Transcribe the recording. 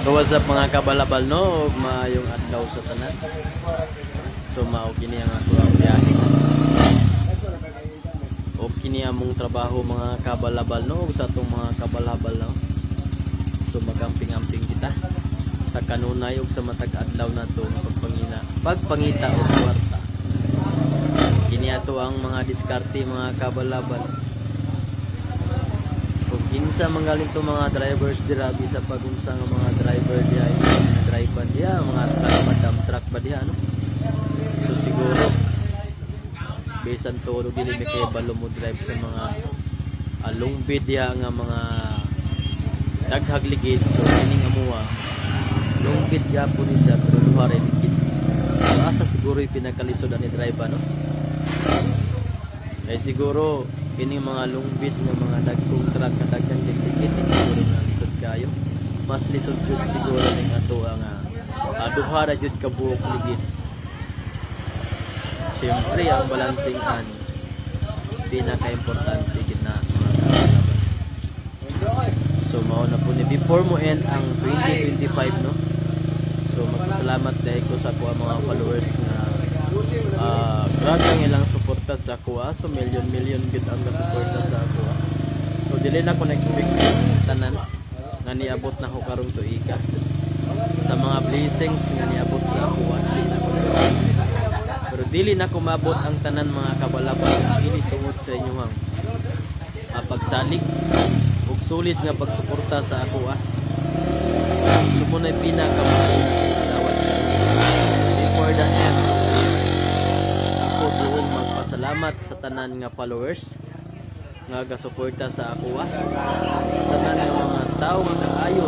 So what's up mga kabalabal no, maayong adlaw sa tanan. So mao kini ang ato ang biyahe. O kini among trabaho mga kabalabal no, sa atong mga kabalabal no. So magamping-amping kita sa kanunay ug sa matag adlaw nato pagpangita og kwarta. Kini ato ang mga diskarte mga kabalabal. Kung kinsa manggaling to mga drivers dira sa pagunsa nga mga driver diha, drive ba diha, mga truck madam truck ba diha no. So siguro bisan to dili mi kay balo mo drive sa mga longbid diha nga mga daghag ligid. So kining amuha longbid gyapon ni siya pero luha ray ligid. So asa siguro pinakalisod ani drive no. Kaya siguro kining mga longbid nga mga dagkong truck nga daghang ligid siguro na lisod kayo. Mas lisod jud siguro ning ato ang duha ra jud ka buok ligid. Siyempre ang balansingan pinaka-importante gid na mga kabalabal. So mao na po ni before mo end ang 2025 no. So magpasalamat dahil ko sa kuha mga followers nga grabe ang ilang suporta sa kuha. So million gid ang suporta sa kuha. So dili na ko na-expect tanan nga niabot na ko karong tuiga. Sa mga blessings nga niabot sa kuha pero dili na kumabot ang tanan mga kabalabal dili tungod sa inyong pagsalig ug sulit nga pagsuporta sa ako sumunay pinakamadawat before the end ako doon magpasalamat sa tanan nga followers nga gasuporta sa ako sa tanan nga mga tao nga kaayo